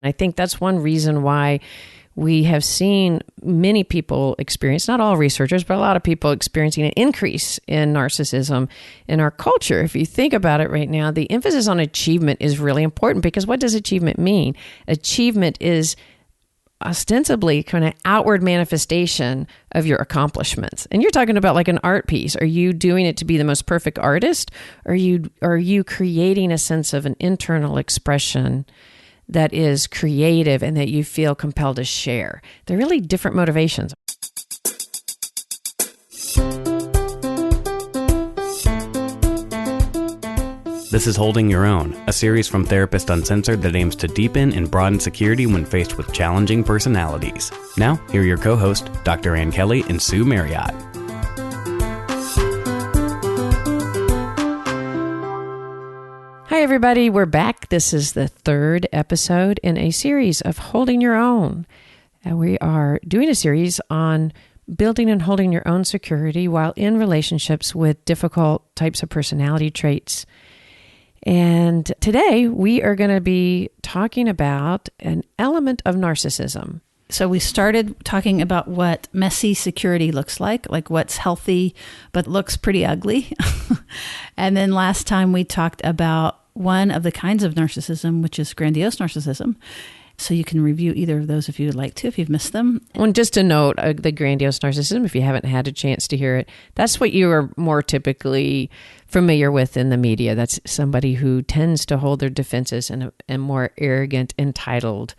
I think that's one reason why we have seen many people experience, not all researchers, but a lot of people experiencing an increase in narcissism in our culture. If you think about it right now, the emphasis on achievement is really important, because what does achievement mean? Achievement is ostensibly kind of outward manifestation of your accomplishments. And you're talking about like an art piece. Are you doing it to be the most perfect artist? Or are you creating a sense of an internal expression that is creative and that you feel compelled to share? They're really different motivations. This is Holding Your Own, a series from Therapist Uncensored that aims to deepen and broaden security when faced with challenging personalities. Now, here are your co-hosts, Dr. Ann Kelly and Sue Marriott. Hi, everybody. We're back. This is the third episode in a series of Holding Your Own. And we are doing a series on building and holding your own security while in relationships with difficult types of personality traits. And today we are going to be talking about an element of narcissism. So we started talking about what messy security looks like what's healthy but looks pretty ugly. And then last time we talked about one of the kinds of narcissism, which is grandiose narcissism. So you can review either of those if you would like to, if you've missed them. And just to note, the grandiose narcissism, if you haven't had a chance to hear it, that's what you are more typically familiar with in the media. That's somebody who tends to hold their defenses in a more arrogant, entitled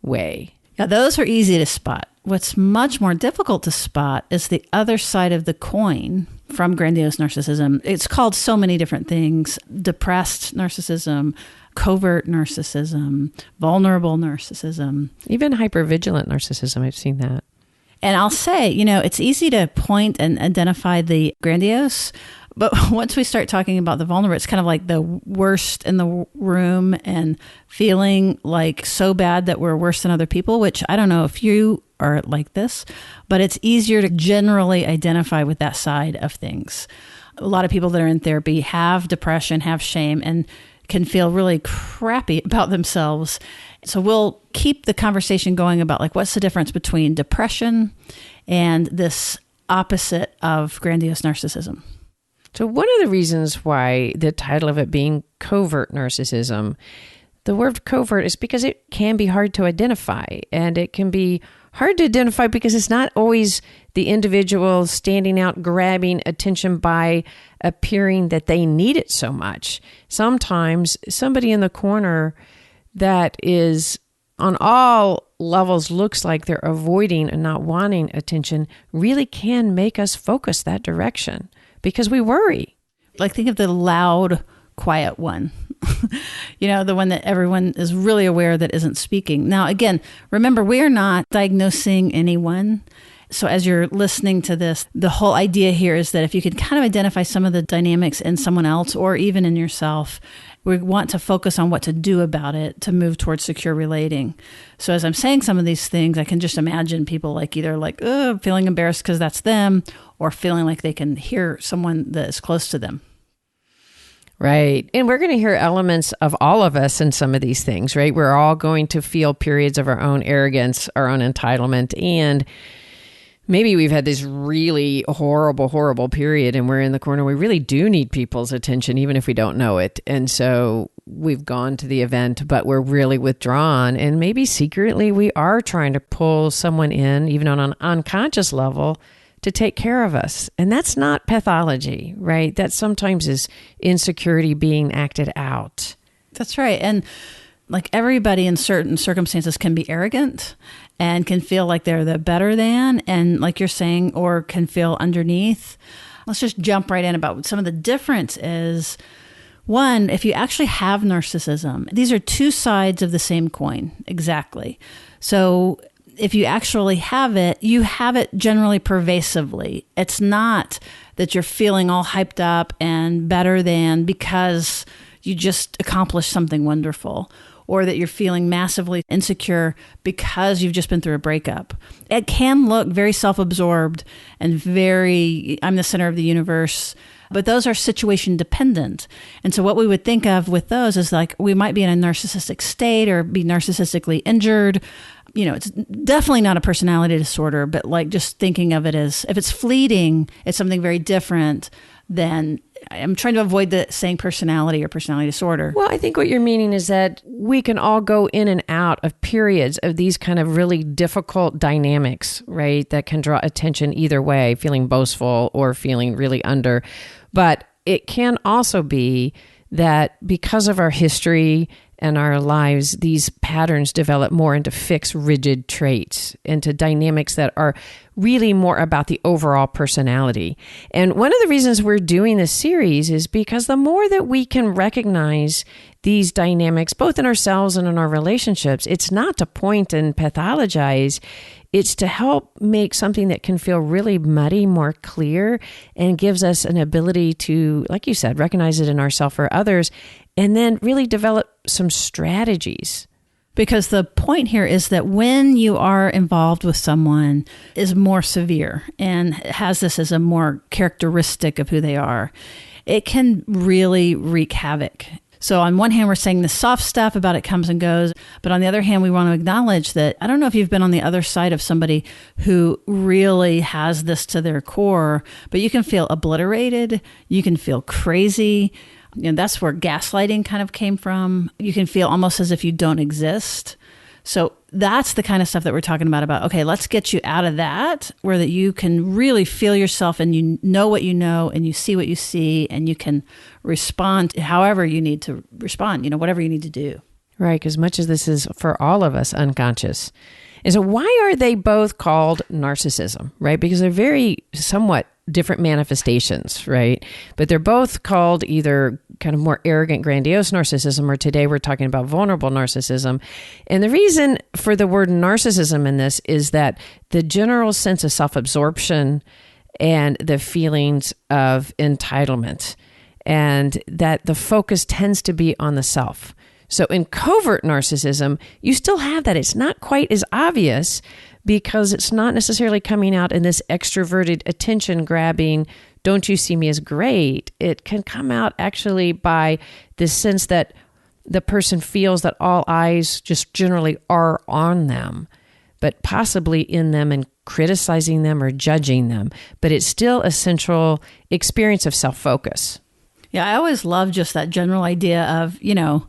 way. Yeah, those are easy to spot. What's much more difficult to spot is the other side of the coin from grandiose narcissism. It's called so many different things: depressed narcissism, covert narcissism, vulnerable narcissism. Even hypervigilant narcissism, I've seen that. And I'll say, it's easy to point and identify the grandiose, but once we start talking about the vulnerable, it's kind of like the worst in the room and feeling like so bad that we're worse than other people, which I don't know if you are like this, but it's easier to generally identify with that side of things. A lot of people that are in therapy have depression, have shame, and can feel really crappy about themselves. So we'll keep the conversation going about what's the difference between depression and this opposite of grandiose narcissism. So one of the reasons why the title of it being covert narcissism, the word covert is because it can be hard to identify, and it can be hard to identify because it's not always the individual standing out, grabbing attention by appearing that they need it so much. Sometimes somebody in the corner that is on all levels looks like they're avoiding and not wanting attention really can make us focus that direction because we worry. Think of the loud, quiet one. The one that everyone is really aware that isn't speaking. Now, again, remember, we are not diagnosing anyone. So as you're listening to this, the whole idea here is that if you can kind of identify some of the dynamics in someone else or even in yourself, we want to focus on what to do about it to move towards secure relating. So as I'm saying some of these things, I can just imagine people either feeling embarrassed because that's them, or feeling like they can hear someone that is close to them. Right. And we're going to hear elements of all of us in some of these things, right? We're all going to feel periods of our own arrogance, our own entitlement, and maybe we've had this really horrible period and we're in the corner. We really do need people's attention, even if we don't know it. And so we've gone to the event, but we're really withdrawn. And maybe secretly we are trying to pull someone in, even on an unconscious level, to take care of us. And that's not pathology, right? That sometimes is insecurity being acted out. That's right. And everybody in certain circumstances can be arrogant and can feel like they're the better than, and like you're saying, or can feel underneath. Let's just jump right in about some of the difference is, one, if you actually have narcissism, these are two sides of the same coin, exactly. So if you actually have it, you have it generally pervasively. It's not that you're feeling all hyped up and better than because you just accomplished something wonderful, or that you're feeling massively insecure because you've just been through a breakup. It can look very self-absorbed and very, I'm the center of the universe. But those are situation dependent. And so what we would think of with those is like we might be in a narcissistic state or be narcissistically injured. You know, it's definitely not a personality disorder, but like just thinking of it as if it's fleeting, it's something very different than I'm trying to avoid the saying personality or personality disorder. Well, I think what you're meaning is that we can all go in and out of periods of these kind of really difficult dynamics, right? That can draw attention either way, feeling boastful or feeling really under. But it can also be that because of our history and our lives, these patterns develop more into fixed, rigid traits, into dynamics that are really more about the overall personality. And one of the reasons we're doing this series is because the more that we can recognize these dynamics, both in ourselves and in our relationships, it's not to point and pathologize. It's to help make something that can feel really muddy more clear and gives us an ability to, like you said, recognize it in ourselves or others, and then really develop some strategies. Because the point here is that when you are involved with someone is more severe and has this as a more characteristic of who they are, it can really wreak havoc. So on one hand, we're saying the soft stuff about it comes and goes. But on the other hand, we want to acknowledge that I don't know if you've been on the other side of somebody who really has this to their core, but you can feel obliterated. You can feel crazy. You know, that's where gaslighting kind of came from. You can feel almost as if you don't exist. So that's the kind of stuff that we're talking about, okay, let's get you out of that, where that you can really feel yourself and you know what you know and you see what you see and you can respond however you need to respond, you know, whatever you need to do. Right, because much of this is for all of us unconscious. And so why are they both called narcissism, right? Because they're very somewhat different manifestations, right? But they're both called either kind of more arrogant, grandiose narcissism, or today we're talking about vulnerable narcissism. And the reason for the word narcissism in this is that the general sense of self-absorption and the feelings of entitlement, and that the focus tends to be on the self. So in covert narcissism, you still have that. It's not quite as obvious because it's not necessarily coming out in this extroverted attention grabbing, don't you see me as great? It can come out actually by this sense that the person feels that all eyes just generally are on them, but possibly in them and criticizing them or judging them. But it's still a central experience of self-focus. Yeah, I always love just that general idea of, you know,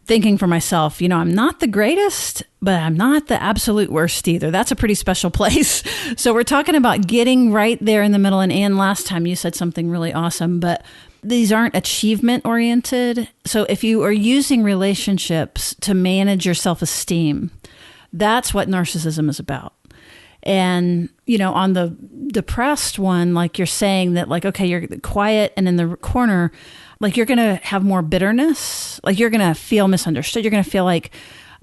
thinking for myself, you know, I'm not the greatest, but I'm not the absolute worst either. That's a pretty special place. So we're talking about getting right there in the middle. And Anne, last time you said something really awesome, but these aren't achievement oriented. So if you are using relationships to manage your self-esteem, that's what narcissism is about. And, you know, on the depressed one, like you're saying that like, okay, you're quiet and in the corner, like you're going to have more bitterness, like you're going to feel misunderstood. You're going to feel like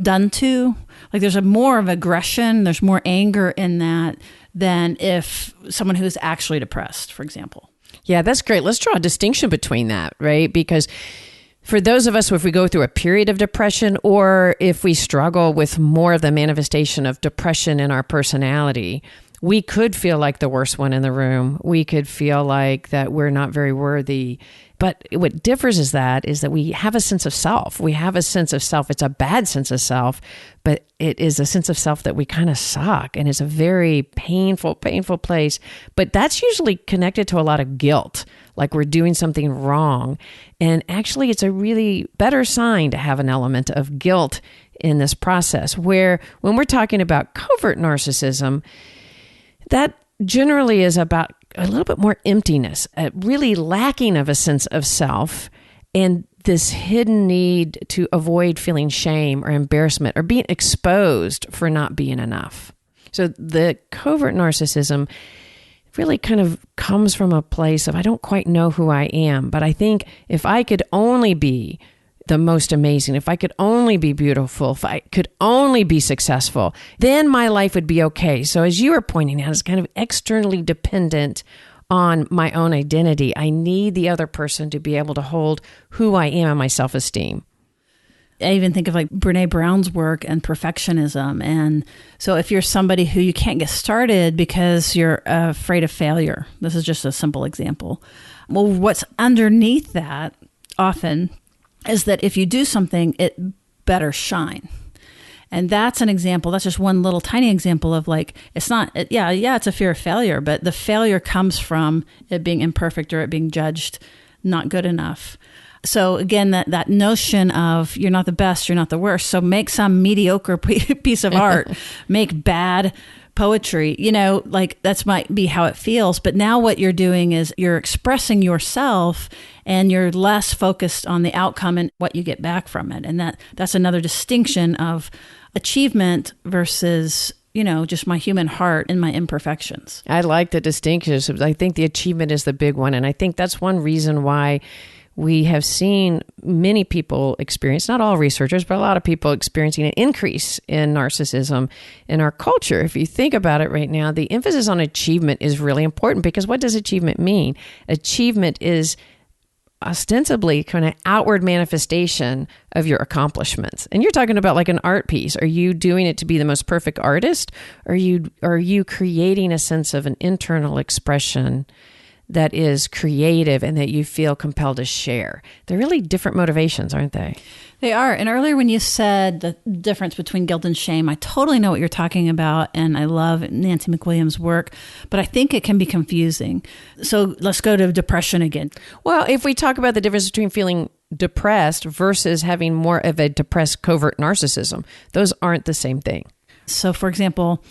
done to, like there's a more of aggression. There's more anger in that than if someone who's actually depressed, for example. Yeah, that's great. Let's draw a distinction between that, right? Because for those of us, if we go through a period of depression or if we struggle with more of the manifestation of depression in our personality, we could feel like the worst one in the room. We could feel like that we're not very worthy. But what differs is that we have a sense of self. We have a sense of self. It's a bad sense of self, but it is a sense of self that we kind of suck. And it's a very painful place. But that's usually connected to a lot of guilt, like we're doing something wrong. And actually, it's a really better sign to have an element of guilt in this process, where when we're talking about covert narcissism, that generally is about a little bit more emptiness, a really lacking of a sense of self, and this hidden need to avoid feeling shame or embarrassment or being exposed for not being enough. So the covert narcissism really kind of comes from a place of, I don't quite know who I am, but I think if I could only be the most amazing, if I could only be beautiful, if I could only be successful, then my life would be okay. So as you were pointing out, it's kind of externally dependent on my own identity. I need the other person to be able to hold who I am and my self-esteem. I even think of like Brene Brown's work and perfectionism. And so if you're somebody who you can't get started because you're afraid of failure, this is just a simple example, Well, what's underneath that often is that if you do something, it better shine. And that's an example. That's just one little tiny example of like, it's not, it's a fear of failure, but the failure comes from it being imperfect or it being judged not good enough. So again, that notion of you're not the best, you're not the worst. So make some mediocre piece of art, make bad poetry, like that's might be how it feels. But now what you're doing is you're expressing yourself and you're less focused on the outcome and what you get back from it. And that's another distinction of achievement versus, just my human heart and my imperfections. I like the distinctions. I think the achievement is the big one. And I think that's one reason why we have seen many people experience, not all researchers, but a lot of people experiencing an increase in narcissism in our culture. If you think about it right now, the emphasis on achievement is really important because what does achievement mean? Achievement is ostensibly kind of outward manifestation of your accomplishments. And you're talking about like an art piece. Are you doing it to be the most perfect artist? Are you creating a sense of an internal expression that is creative and that you feel compelled to share? They're really different motivations, aren't they? They are. And earlier when you said the difference between guilt and shame, I totally know what you're talking about. And I love Nancy McWilliams' work, but I think it can be confusing. So let's go to depression again. Well, if we talk about the difference between feeling depressed versus having more of a depressed covert narcissism, those aren't the same thing. So for example,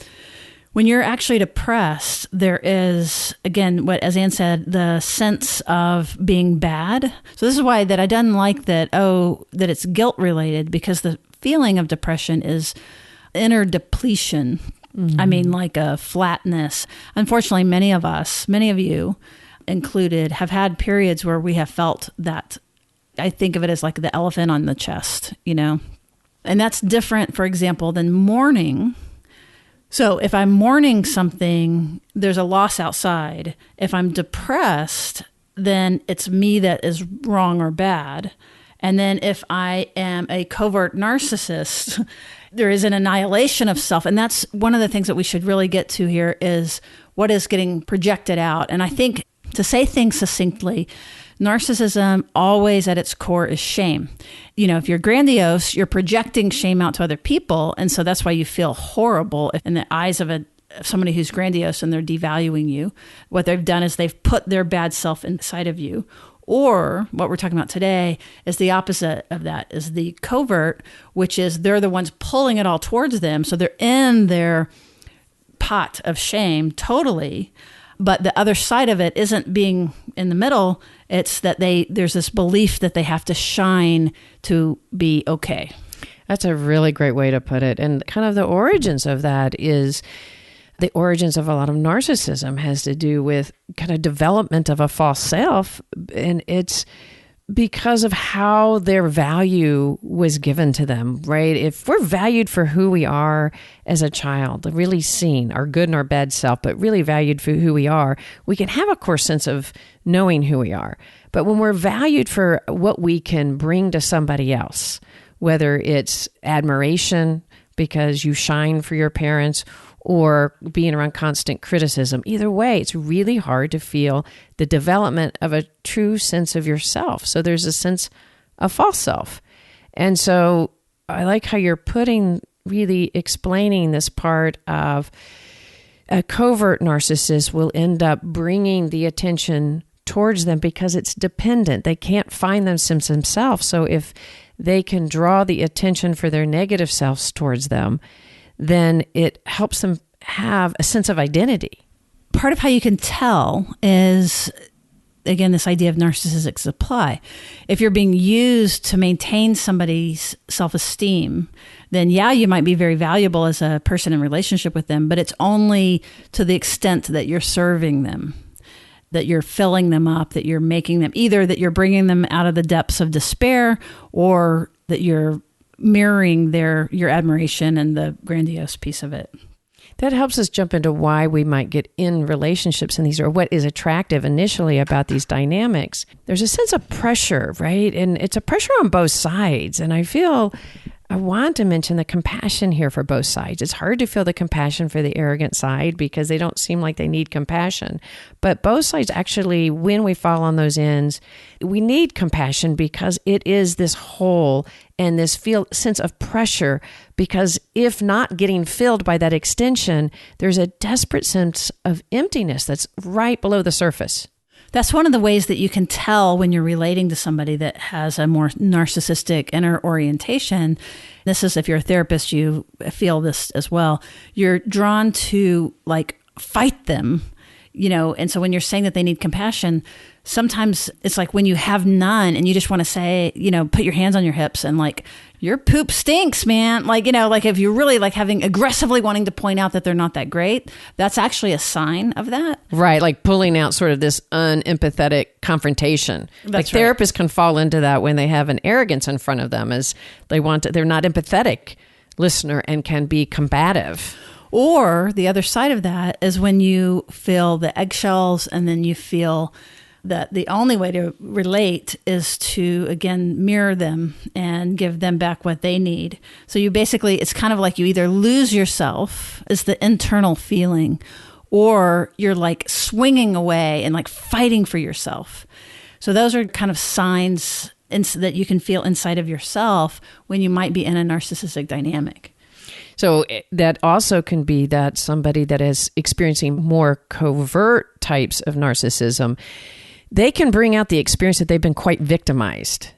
when you're actually depressed, there is, again, as Ann said, the sense of being bad. So this is why that I didn't like that it's guilt related, because the feeling of depression is inner depletion. Mm-hmm. I mean, like a flatness. Unfortunately, many of you included, have had periods where we have felt that. I think of it as like the elephant on the chest, And that's different, for example, than mourning. So if I'm mourning something, there's a loss outside. If I'm depressed, then it's me that is wrong or bad. And then if I am a covert narcissist, there is an annihilation of self. And that's one of the things that we should really get to here is what is getting projected out. And I think to say things succinctly, narcissism always at its core is shame. If you're grandiose, you're projecting shame out to other people. And so that's why you feel horrible in the eyes of somebody who's grandiose and they're devaluing you. What they've done is they've put their bad self inside of you. Or what we're talking about today is the opposite of that, is the covert, which is they're the ones pulling it all towards them. So they're in their pot of shame totally. But the other side of it isn't being in the middle. It's that there's this belief that they have to shine to be okay. That's a really great way to put it. And kind of the origins of that is the origins of a lot of narcissism has to do with kind of development of a false self. And it's because of how their value was given to them, right? If we're valued for who we are as a child, really seen, our good and our bad self, but really valued for who we are, we can have a core sense of knowing who we are. But when we're valued for what we can bring to somebody else, whether it's admiration because you shine for your parents or being around constant criticism. Either way, it's really hard to feel the development of a true sense of yourself. So there's a sense of false self. And so I like how you're really explaining this part of a covert narcissist will end up bringing the attention towards them because it's dependent. They can't find themselves. So if they can draw the attention for their negative selves towards them, then it helps them have a sense of identity. Part of how you can tell is, again, this idea of narcissistic supply. If you're being used to maintain somebody's self-esteem, then you might be very valuable as a person in relationship with them, but it's only to the extent that you're serving them, that you're filling them up, that you're making them, either that you're bringing them out of the depths of despair or that you're mirroring your admiration and the grandiose piece of it. That helps us jump into why we might get in relationships, and these are what is attractive initially about these dynamics. There's a sense of pressure, right? And it's a pressure on both sides. And I feel I want to mention the compassion here for both sides. It's hard to feel the compassion for the arrogant side because they don't seem like they need compassion. But both sides actually, when we fall on those ends, we need compassion because it is this hole and this sense of pressure, because if not getting filled by that extension, there's a desperate sense of emptiness that's right below the surface. That's one of the ways that you can tell when you're relating to somebody that has a more narcissistic inner orientation. This is, if you're a therapist, you feel this as well. You're drawn to like fight them, and so when you're saying that they need compassion, sometimes it's like when you have none and you just want to say, put your hands on your hips and like, your poop stinks, man. Like, like if you're really like aggressively wanting to point out that they're not that great, that's actually a sign of that. Right. Like pulling out sort of this unempathetic confrontation. That's like therapists can fall into that when they have an arrogance in front of them, as they're not empathetic listener and can be combative. Or the other side of that is when you feel the eggshells and then you feel that the only way to relate is to, again, mirror them and give them back what they need. So you basically, it's kind of like you either lose yourself, is the internal feeling, or you're like swinging away and like fighting for yourself. So those are kind of signs that you can feel inside of yourself when you might be in a narcissistic dynamic. So that also can be that somebody that is experiencing more covert types of narcissism, they can bring out the experience that they've been quite victimized.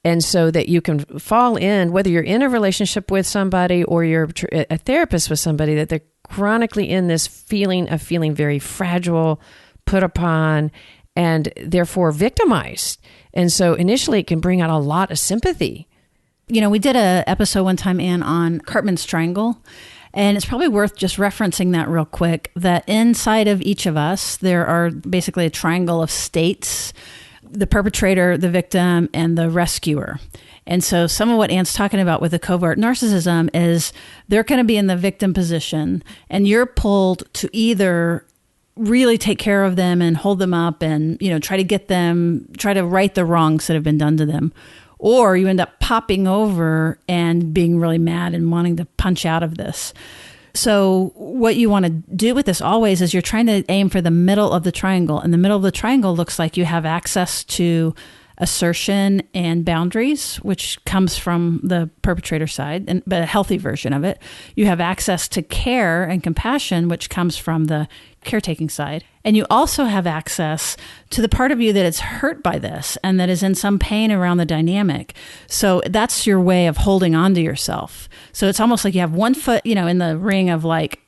And so that you can fall in, whether you're in a relationship with somebody or you're a therapist with somebody, that they're chronically in this feeling of feeling very fragile, put upon, and therefore victimized. And so initially it can bring out a lot of sympathy. We did an episode one time, Anne, on Cartman's Triangle. And it's probably worth just referencing that real quick, that inside of each of us, there are basically a triangle of states: the perpetrator, the victim, and the rescuer. And so some of what Anne's talking about with the covert narcissism is they're going to be in the victim position, and you're pulled to either really take care of them and hold them up and, try to right the wrongs that have been done to them. Or you end up popping over and being really mad and wanting to punch out of this. So what you want to do with this always is you're trying to aim for the middle of the triangle. And the middle of the triangle looks like you have access to assertion and boundaries, which comes from the perpetrator side, but a healthy version of it. You have access to care and compassion, which comes from the caretaking side. And you also have access to the part of you that is hurt by this and that is in some pain around the dynamic. So that's your way of holding on to yourself. So it's almost like you have one foot, in the ring of like,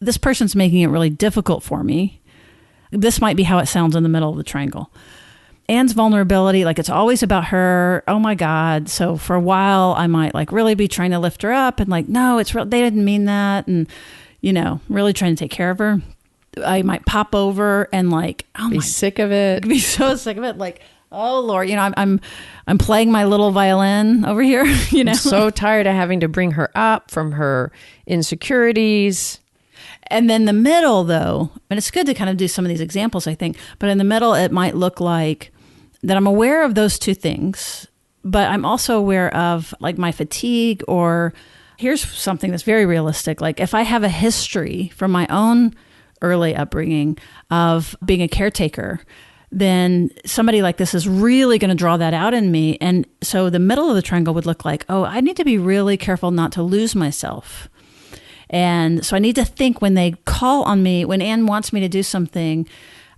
this person's making it really difficult for me. This might be how it sounds in the middle of the triangle. Anne's vulnerability, like it's always about her. Oh my God. So for a while I might like really be trying to lift her up and like, no, it's real. They didn't mean that. And, really trying to take care of her. I might pop over and like, be sick of it. Be so sick of it. Like, oh Lord, I'm playing my little violin over here, I'm so tired of having to bring her up from her insecurities. And then the middle though, and it's good to kind of do some of these examples, I think, but in the middle, it might look like that I'm aware of those two things, but I'm also aware of like my fatigue, or here's something that's very realistic. Like if I have a history from my own early upbringing of being a caretaker, then somebody like this is really going to draw that out in me. And so the middle of the triangle would look like, oh, I need to be really careful not to lose myself. And so I need to think when they call on me, when Anne wants me to do something,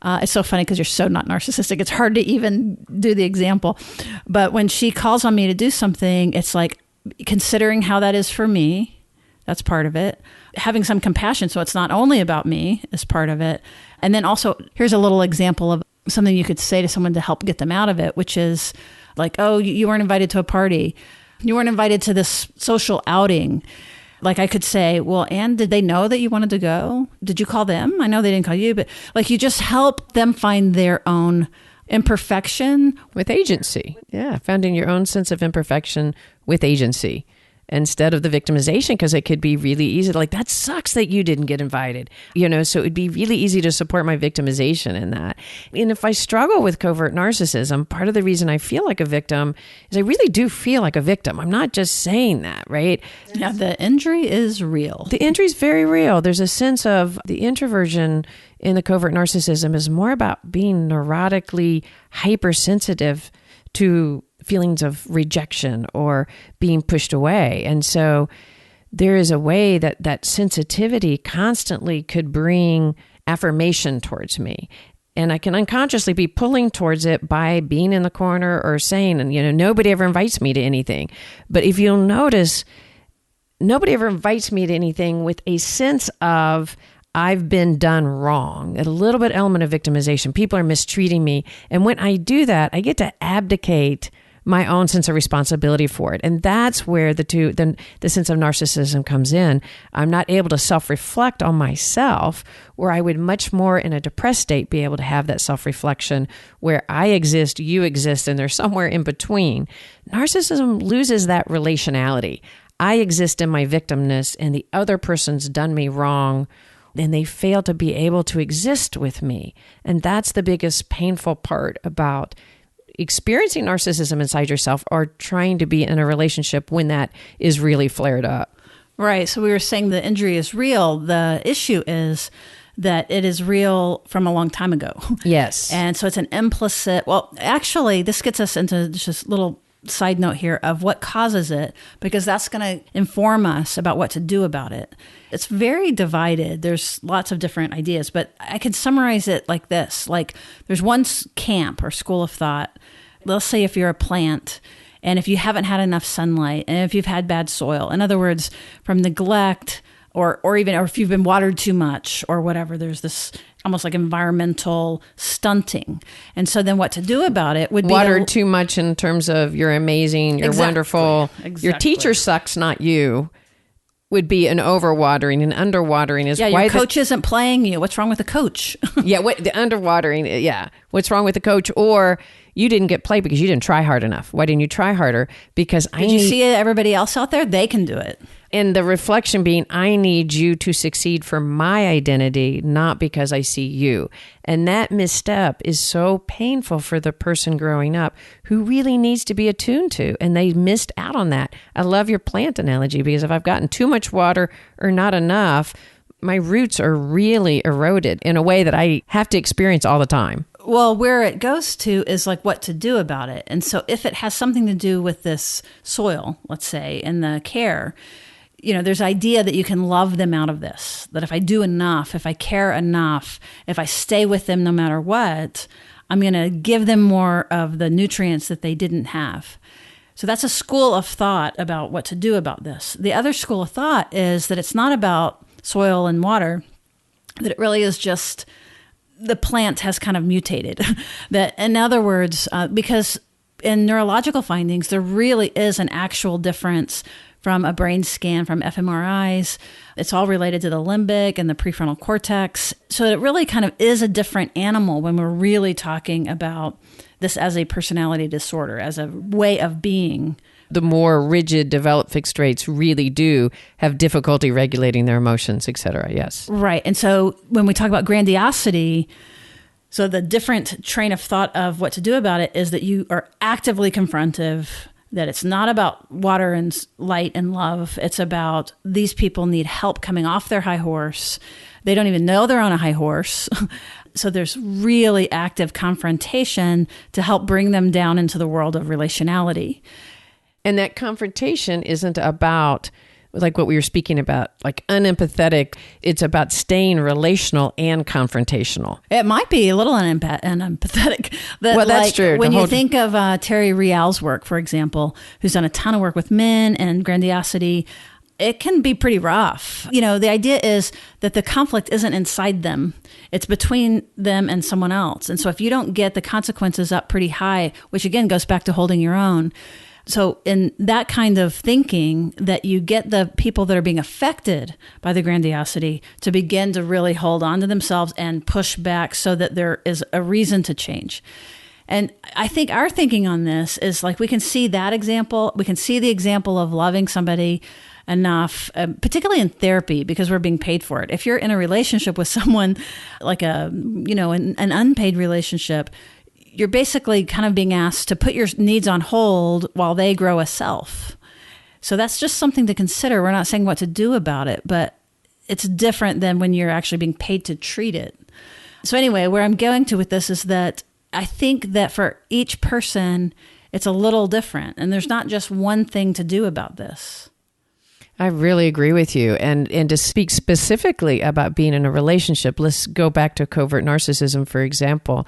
it's so funny because you're so not narcissistic. It's hard to even do the example. But when she calls on me to do something, it's like considering how that is for me. That's part of it. Having some compassion, so it's not only about me, is part of it. And then also, here's a little example of something you could say to someone to help get them out of it, which is like, oh, you weren't invited to a party. You weren't invited to this social outing. Like I could say, well, Anne, did they know that you wanted to go? Did you call them? I know they didn't call you, but like you just help them find their own imperfection. With agency. Yeah, finding your own sense of imperfection with agency. instead of the victimization, because it could be really easy to like, that sucks that you didn't get invited, so it'd be really easy to support my victimization in that. And if I struggle with covert narcissism, part of the reason I feel like a victim is I really do feel like a victim. I'm not just saying that, right? Yeah, the injury is real. The injury is very real. There's a sense of the introversion in the covert narcissism is more about being neurotically hypersensitive to feelings of rejection or being pushed away. And so there is a way that sensitivity constantly could bring affirmation towards me. And I can unconsciously be pulling towards it by being in the corner or saying, and nobody ever invites me to anything. But if you'll notice, nobody ever invites me to anything with a sense of I've been done wrong, a little bit element of victimization. People are mistreating me. And when I do that, I get to abdicate my own sense of responsibility for it. And that's where the sense of narcissism comes in. I'm not able to self-reflect on myself, where I would much more in a depressed state be able to have that self-reflection where I exist, you exist, and there's somewhere in between. Narcissism loses that relationality. I exist in my victimness and the other person's done me wrong, and they fail to be able to exist with me. And that's the biggest painful part about experiencing narcissism inside yourself or trying to be in a relationship when that is really flared up. Right. So we were saying the injury is real. The issue is that it is real from a long time ago. Yes. And so it's an implicit, well, actually, this gets us into just a little side note here of what causes it, because that's going to inform us about what to do about it. It's very divided. There's lots of different ideas, but I could summarize it like this. Like there's one camp or school of thought. Let's say if you're a plant and if you haven't had enough sunlight and if you've had bad soil, in other words, from neglect or if you've been watered too much or whatever, there's this almost like environmental stunting. And so then what to do about it would be watered too much in terms of you're amazing, you're wonderful. Exactly. Your teacher sucks, not you, would be an overwatering, and underwatering is your coach isn't playing you. What's wrong with the coach? The underwatering, yeah. What's wrong with the coach? Or you didn't get played because you didn't try hard enough. Why didn't you try harder? Because Did you see everybody else out there? They can do it. And the reflection being, I need you to succeed for my identity, not because I see you. And that misstep is so painful for the person growing up who really needs to be attuned to. And they missed out on that. I love your plant analogy, because if I've gotten too much water or not enough, my roots are really eroded in a way that I have to experience all the time. Well, where it goes to is like what to do about it. And so if it has something to do with this soil, let's say, and the care, there's idea that you can love them out of this, that if I do enough, if I care enough, if I stay with them no matter what, I'm going to give them more of the nutrients that they didn't have. So that's a school of thought about what to do about this. The other school of thought is that it's not about soil and water, that it really is just the plant has kind of mutated. That, in other words, because in neurological findings, there really is an actual difference from a brain scan, from fMRIs. It's all related to the limbic and the prefrontal cortex. So it really kind of is a different animal when we're really talking about this as a personality disorder, as a way of being. The more rigid developed fixed traits really do have difficulty regulating their emotions, et cetera. Yes. Right. And so when we talk about grandiosity, so the different train of thought of what to do about it is that you are actively confrontive, that it's not about water and light and love. It's about these people need help coming off their high horse. They don't even know they're on a high horse. So there's really active confrontation to help bring them down into the world of relationality. And that confrontation isn't about, like what we were speaking about, like unempathetic. It's about staying relational and confrontational. It might be a little unempathetic. Well, that's true. When you think of Terry Real's work, for example, who's done a ton of work with men and grandiosity, it can be pretty rough. The idea is that the conflict isn't inside them. It's between them and someone else. And so if you don't get the consequences up pretty high, which again goes back to holding your own. So in that kind of thinking, that you get the people that are being affected by the grandiosity to begin to really hold on to themselves and push back so that there is a reason to change. And I think our thinking on this is like, we can see that example. We can see the example of loving somebody enough, particularly in therapy, because we're being paid for it. If you're in a relationship with someone like an unpaid relationship, you're basically kind of being asked to put your needs on hold while they grow a self. So that's just something to consider. We're not saying what to do about it, but it's different than when you're actually being paid to treat it. So anyway, where I'm going to with this is that I think that for each person, it's a little different. And there's not just one thing to do about this. I really agree with you. And to speak specifically about being in a relationship, let's go back to covert narcissism, for example.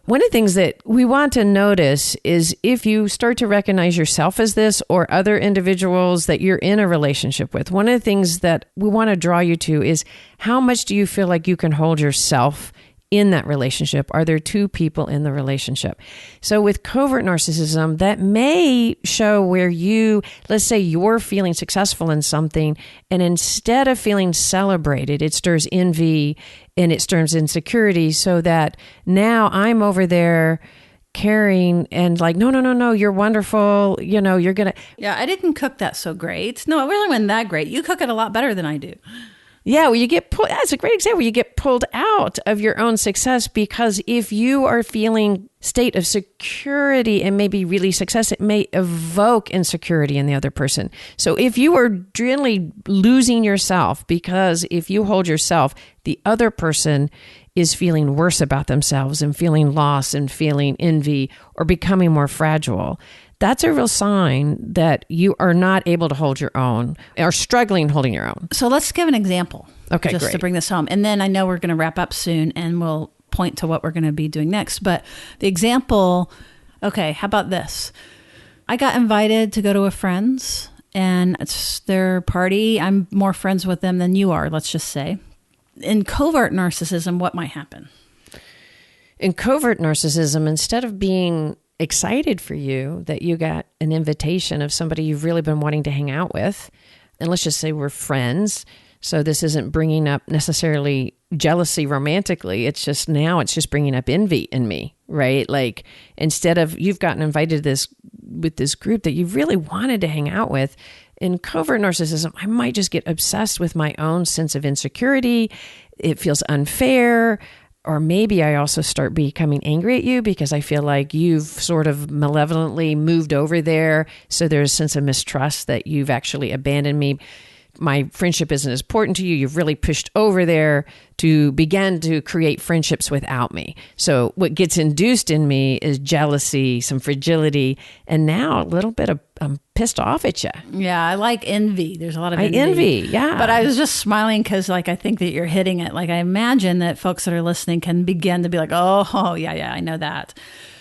One of the things that we want to notice is if you start to recognize yourself as this or other individuals that you're in a relationship with, one of the things that we want to draw you to is how much do you feel like you can hold yourself in that relationship? Are there two people in the relationship? So with covert narcissism, that may show where let's say you're feeling successful in something, and instead of feeling celebrated, it stirs envy and it stirs insecurity, so that now I'm over there caring and like, no, you're wonderful. You're going to. Yeah, I didn't cook that so great. No, it really wasn't that great. You cook it a lot better than I do. Yeah, well, you get pulled. That's a great example. You get pulled out of your own success because if you are feeling state of security and maybe really success, it may evoke insecurity in the other person. So if you are really losing yourself, because if you hold yourself, the other person is feeling worse about themselves and feeling lost and feeling envy or becoming more fragile, that's a real sign that you are not able to hold your own or struggling holding your own. So let's give an example. Okay, just great. To bring this home. And then I know we're going to wrap up soon and we'll point to what we're going to be doing next. But the example, okay, how about this? I got invited to go to a friend's and it's their party. I'm more friends with them than you are, let's just say. In covert narcissism, what might happen? In covert narcissism, instead of being excited for you that you got an invitation of somebody you've really been wanting to hang out with, and let's just say we're friends, so this isn't bringing up necessarily jealousy romantically, it's just bringing up envy in me, right? Like instead of you've gotten invited with this group that you really wanted to hang out with, in covert narcissism, I might just get obsessed with my own sense of insecurity. It feels unfair. Or maybe I also start becoming angry at you because I feel like you've sort of malevolently moved over there. So there's a sense of mistrust that you've actually abandoned me. My friendship isn't as important to you. You've really pushed over there to begin to create friendships without me. So what gets induced in me is jealousy, some fragility, and now a little bit of I'm pissed off at you. Yeah, I like envy. There's a lot of envy. I envy, yeah. But I was just smiling because I think that you're hitting it. Like I imagine that folks that are listening can begin to be like, oh yeah, I know that.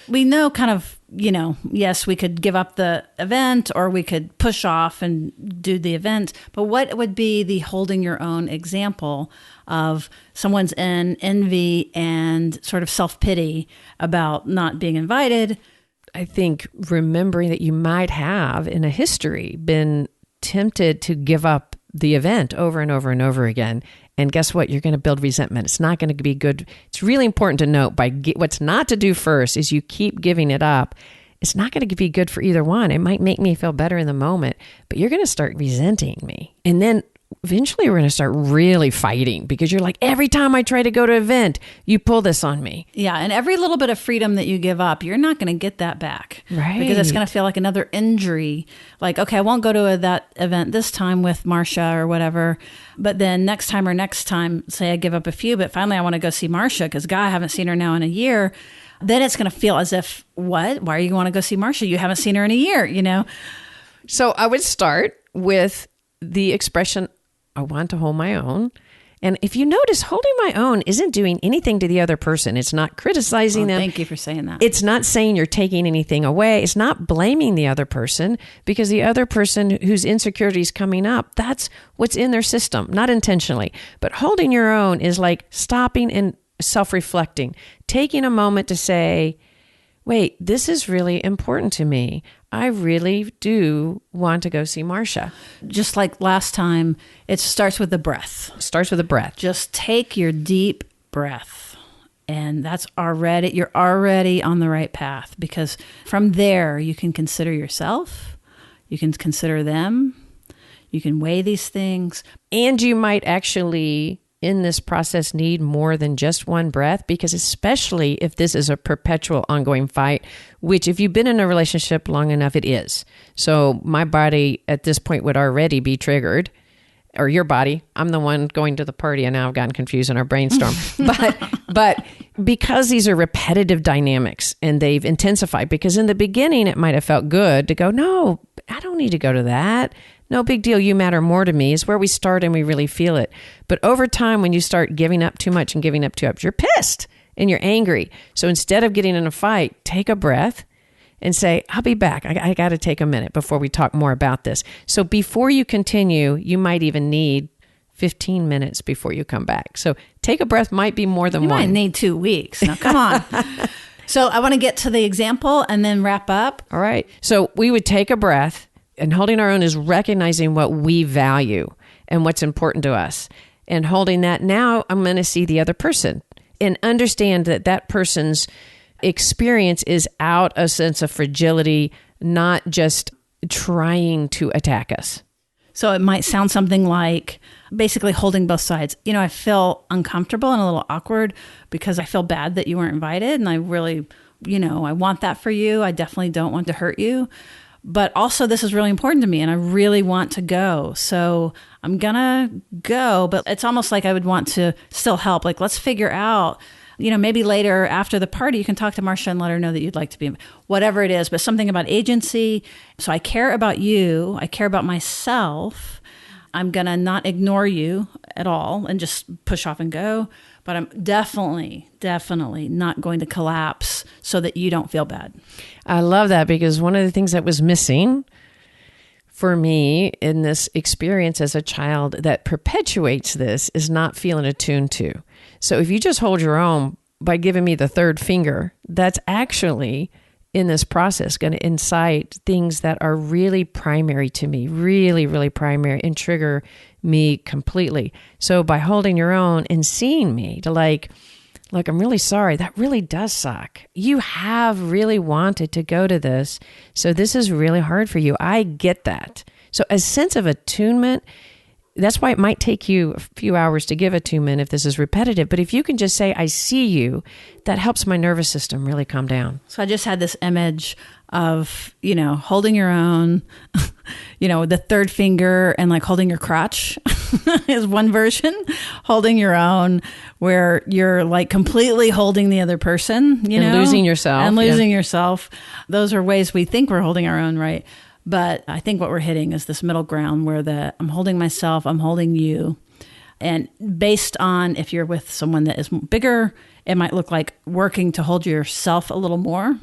We know kind of, yes, we could give up the event or we could push off and do the event. But what would be the holding your own example of someone's in envy and sort of self-pity about not being invited? I think remembering that you might have in a history been tempted to give up the event over and over and over again. And guess what? You're going to build resentment. It's not going to be good. It's really important to note what's not to do first is you keep giving it up. It's not going to be good for either one. It might make me feel better in the moment, but you're going to start resenting me. And then eventually we're going to start really fighting because you're like, every time I try to go to an event, you pull this on me. Yeah. And every little bit of freedom that you give up, you're not going to get that back. Right. Because it's going to feel like another injury. Like, okay, I won't go to that event this time with Marcia or whatever. But then next time, say I give up a few, but finally I want to go see Marcia because God, I haven't seen her now in a year. Then it's going to feel as if, what? Why are you going to go see Marcia? You haven't seen her in a year, So I would start with the expression, I want to hold my own. And if you notice, holding my own isn't doing anything to the other person. It's not criticizing them. Thank you for saying that. It's not saying you're taking anything away. It's not blaming the other person because the other person whose insecurity is coming up, that's what's in their system, not intentionally. But holding your own is like stopping and self-reflecting, taking a moment to say, wait, this is really important to me. I really do want to go see Marcia. Just like last time, it starts with the breath. Starts with the breath. Just take your deep breath And you're already on the right path, because from there you can consider yourself, you can consider them, you can weigh these things. And you might actually, in this process, need more than just one breath, because especially if this is a perpetual ongoing fight, which if you've been in a relationship long enough, it is. So my body at this point would already be triggered, or your body. I'm the one going to the party, and now I've gotten confused in our brainstorm. But because these are repetitive dynamics and they've intensified, because in the beginning it might have felt good to go, no, I don't need to go to that. No big deal. You matter more to me is where we start and we really feel it. But over time, when you start giving up too much and giving up too much, you're pissed and you're angry. So instead of getting in a fight, take a breath and say, I'll be back. I got to take a minute before we talk more about this. So before you continue, you might even need 15 minutes before you come back. So take a breath might be more than one. You might need 2 weeks. Now, come on. So I want to get to the example and then wrap up. All right. So we would take a breath, and holding our own is recognizing what we value and what's important to us. And holding that, now I'm going to see the other person and understand that that person's experience is out a sense of fragility, not just trying to attack us. So it might sound something like basically holding both sides. I feel uncomfortable and a little awkward because I feel bad that you weren't invited. And I really, I want that for you. I definitely don't want to hurt you. But also this is really important to me and I really want to go. So I'm going to go, but it's almost like I would want to still help. Like, let's figure out, maybe later after the party, you can talk to Marcia and let her know that you'd like to be, whatever it is, but something about agency. So I care about you. I care about myself. I'm going to not ignore you at all and just push off and go. But I'm definitely not going to collapse so that you don't feel bad. I love that, because one of the things that was missing for me in this experience as a child that perpetuates this is not feeling attuned to. So if you just hold your own by giving me the third finger, that's actually in this process going to incite things that are really primary to me, really, really primary, and trigger me completely. So by holding your own and seeing me to like, I'm really sorry, that really does suck. You have really wanted to go to this, so this is really hard for you. I get that. So a sense of attunement, that's why it might take you a few hours to give attunement if this is repetitive. But if you can just say, I see you, that helps my nervous system really calm down. So I just had this image of, holding your own, the third finger and like holding your crotch is one version. Holding your own where you're like completely holding the other person, and losing yourself. And losing yourself. Those are ways we think we're holding our own, right? But I think what we're hitting is this middle ground where I'm holding myself, I'm holding you. And based on if you're with someone that is bigger, it might look like working to hold yourself a little more.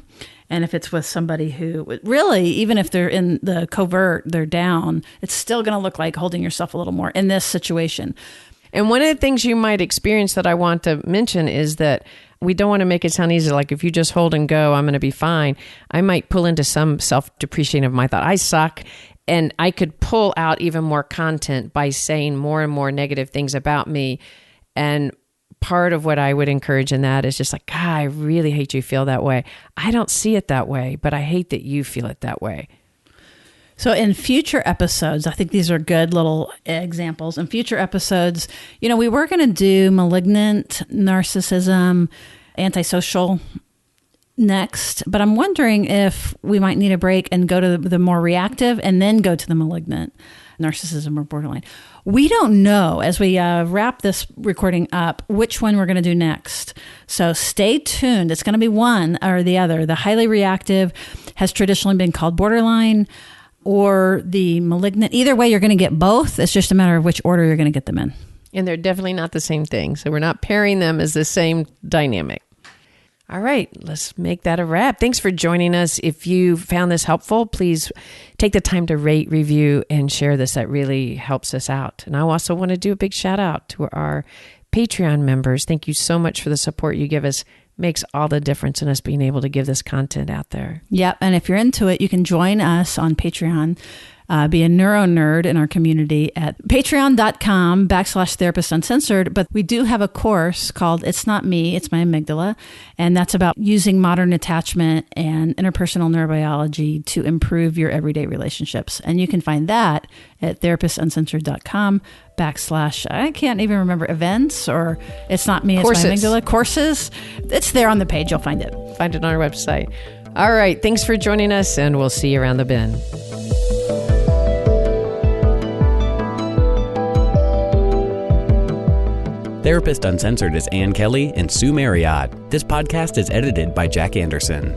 And if it's with somebody who really, even if they're in the covert, they're down, it's still going to look like holding yourself a little more in this situation. And one of the things you might experience that I want to mention is that we don't want to make it sound easy. Like if you just hold and go, I'm going to be fine. I might pull into some self-depreciating of my thought. I suck. And I could pull out even more content by saying more and more negative things about me. And part of what I would encourage in that is just like, God, I really hate you feel that way. I don't see it that way, but I hate that you feel it that way. So in future episodes, I think these are good little examples. In future episodes, we were going to do malignant narcissism, antisocial next, but I'm wondering if we might need a break and go to the more reactive and then go to the malignant narcissism or borderline. We don't know, as we wrap this recording up, which one we're going to do next. So stay tuned. It's going to be one or the other. The highly reactive has traditionally been called borderline, or the malignant. Either way, you're going to get both. It's just a matter of which order you're going to get them in. And they're definitely not the same thing. So we're not pairing them as the same dynamic. All right, let's make that a wrap. Thanks for joining us. If you found this helpful, please take the time to rate, review, and share this. That really helps us out. And I also want to do a big shout out to our Patreon members. Thank you so much for the support you give us. Makes all the difference in us being able to give this content out there. Yep. And if you're into it, you can join us on Patreon. be a neuro nerd in our community at patreon.com/therapist uncensored. But we do have a course called It's Not Me, It's My Amygdala. And that's about using modern attachment and interpersonal neurobiology to improve your everyday relationships. And you can find that at therapistuncensored.com/ I can't even remember, events, or It's Not Me, It's Courses. My Amygdala. Courses. It's there on the page. You'll find it. Find it on our website. All right. Thanks for joining us, and we'll see you around the bend. Therapist Uncensored is Ann Kelly and Sue Marriott. This podcast is edited by Jack Anderson.